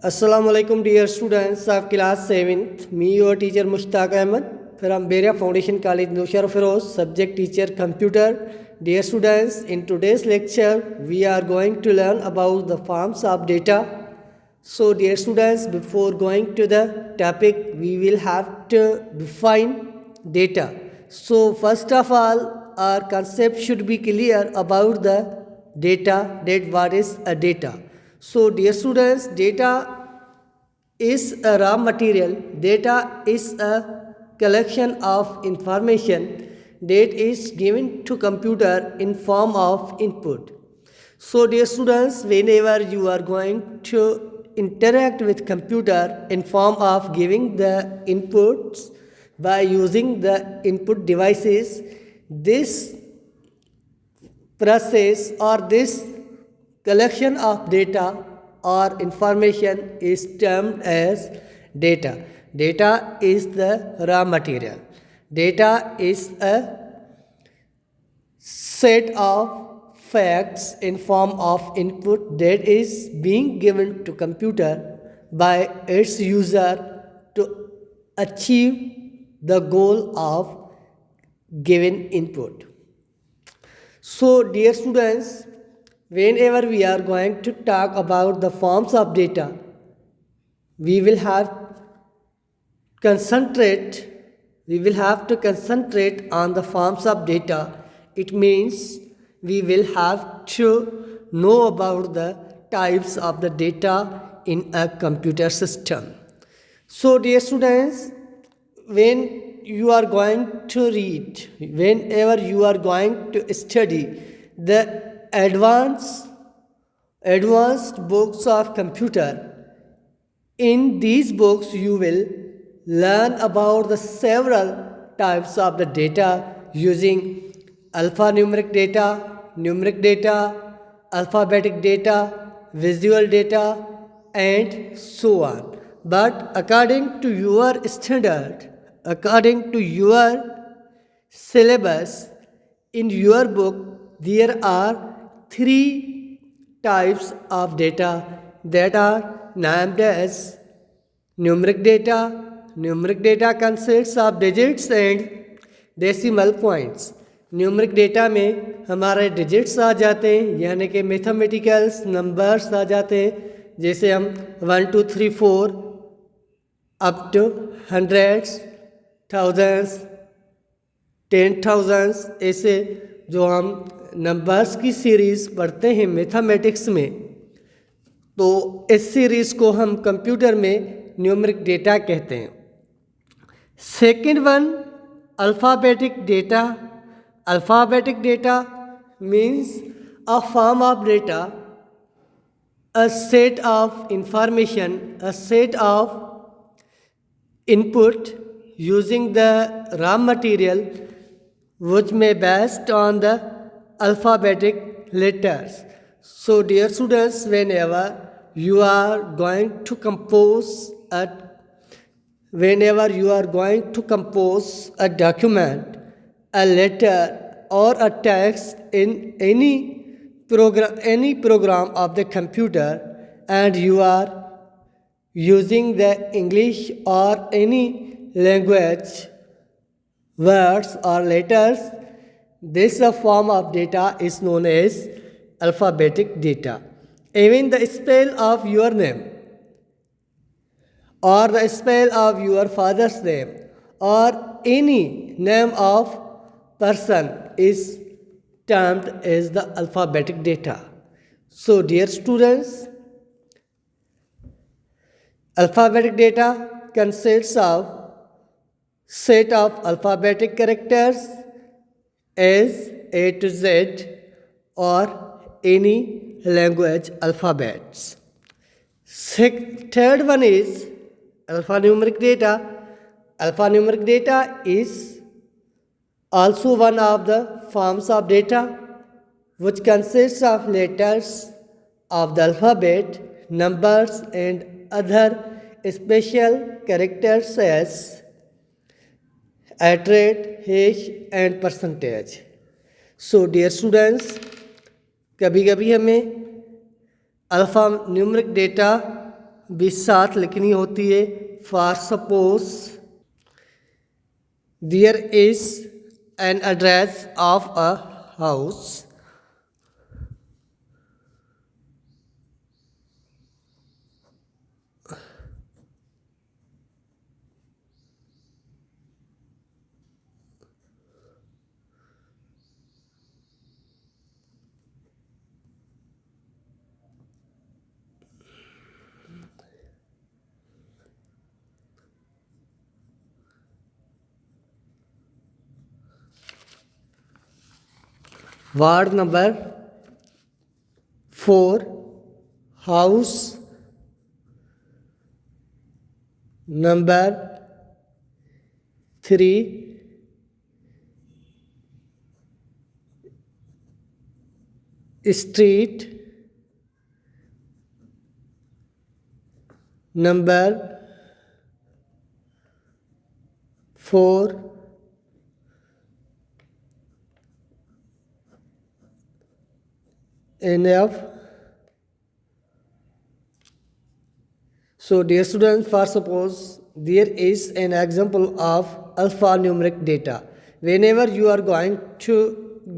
Assalamualaikum dear students of class 7th. Me your teacher Mushtaq Ahmed from Beria Foundation College Nushar Feroz, subject teacher computer. Dear students, in today's lecture we are going to learn about the forms of data. So dear students, before going to the topic we will have to define data. So first of all our concept should be clear about the data, that what is a data. So dear students, data is a raw material. Data is a collection of information that is given to computer in form of input. So dear students, whenever you are going to interact with computer in form of giving the inputs by using the input devices, this process or this collection of data or information is termed as data. Data is the raw material. Data is a set of facts in form of input that is being given to computer by its user to achieve the goal of given input. So dear students, whenever we are going to talk about the forms of data, we will have to concentrate on the forms of data. It means we will have to know about the types of the data in a computer system. So dear students, when you are going to read, whenever you are going to study the advanced books of computer, in these books you will learn about the several types of the data using alphanumeric data, numeric data, alphabetic data, visual data, and so on. But according to your standard, according to your syllabus, in your book there are three types of data that are named as numeric data. Numeric data consists of digits and decimal points. Numeric data में हमारे digits आ जाते हैं, यानी कि mathematicals numbers आ जाते हैं, जैसे हम 1 2 3 4 अप टू हंड्रेड्स, थाउजेंड्स, 10,000, ऐसे जो हम नंबर्स की सीरीज़ पढ़ते हैं मैथमेटिक्स में, तो इस सीरीज़ को हम कंप्यूटर में न्यूमरिक डेटा कहते हैं. Second one, alphabetic data. Alphabetic data means a form of data, a set of information, a set of input using the raw material which may based on the alphabetic letters. So dear students, whenever you are going to compose a document, a letter or a text in any program of the computer, and you are using the English or any language words or letters, this form of data is known as alphabetic data. Even the spell of your name or the spell of your father's name or any name of person is termed as the alphabetic data. So dear students, alphabetic data consists of set of alphabetic characters as A to Z or any language alphabets. Third one is alphanumeric data. Alphanumeric data is also one of the forms of data which consists of letters of the alphabet, numbers, and other special characters as hash, and percentage. So dear students, कभी कभी हमें alpha numeric data भी साथ लिखनी होती है। For suppose there is an address of a house, ward number 4 house number 3 street number 4 NF. So dear students, for suppose there is an example of alphanumeric data. Whenever you are going to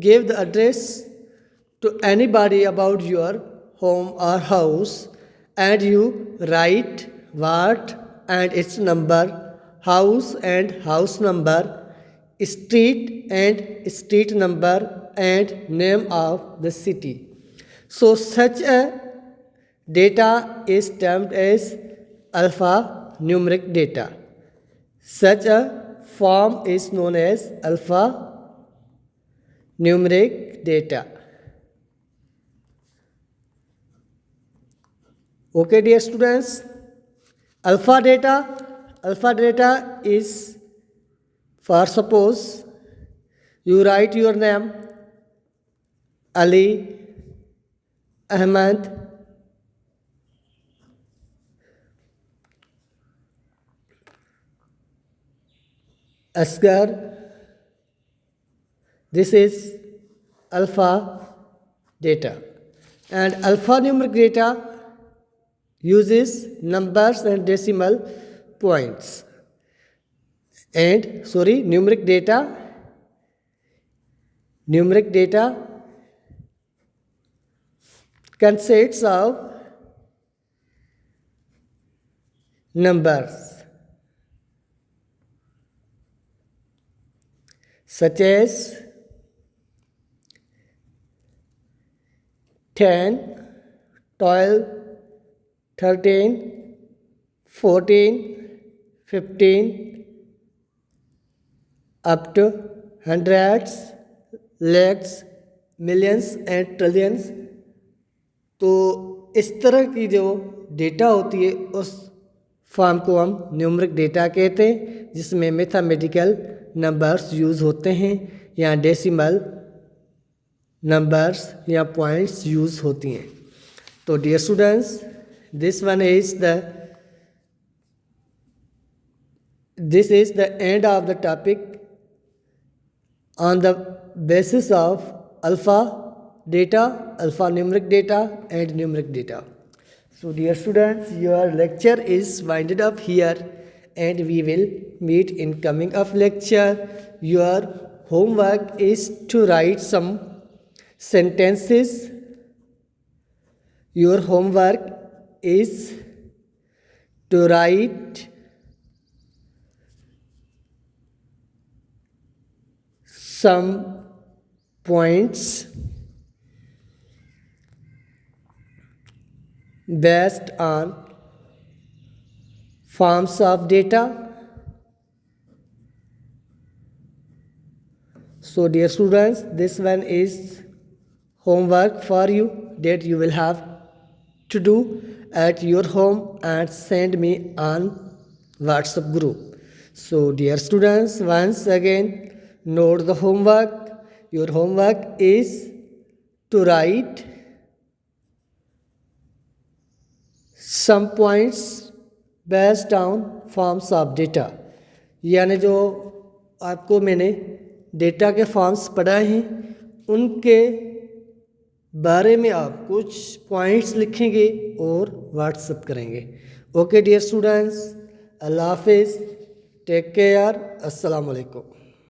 give the address to anybody about your home or house, and you write what and its number, house and house number, street and street number, and name of the city. So such a data is termed as alphanumeric data. Such a form is known as alphanumeric data. Okay, dear students, alpha data is, for suppose you write your name Ali, Ahmed, Asghar. This is alpha data, and alphanumeric data uses numbers and decimal points. And numeric data consists of numbers such as 10, 12, 13, 14, 15, up to hundreds, lakhs, millions and trillions. तो इस तरह की जो data होती है उस form को हम न्यूमरिक डेटा कहते हैं, जिसमें मैथमेटिकल नंबर्स यूज़ होते हैं या डेसिमल नंबर्स या पॉइंट्स यूज़ होती हैं. तो dear students, this is the end of the topic on the basis of alphanumeric data and numeric data. So dear students, your lecture is winded up here, and we will meet in coming up lecture. Your homework is to write some sentences. Your homework is to write some points based on forms of data. So dear students, this one is homework for you that you will have to do at your home and send me on WhatsApp group. So dear students, once again note the homework. Your homework is to write some points based on forms of data. यानी जो आपको मैंने data के forms पढ़ाए हैं उनके बारे में आप कुछ पॉइंट्स लिखेंगे और व्हाट्सअप करेंगे। ओके डियर स्टूडेंट्स, अल्लाह हाफिज़, टेक केयर, अस्सलाम वालेकुम।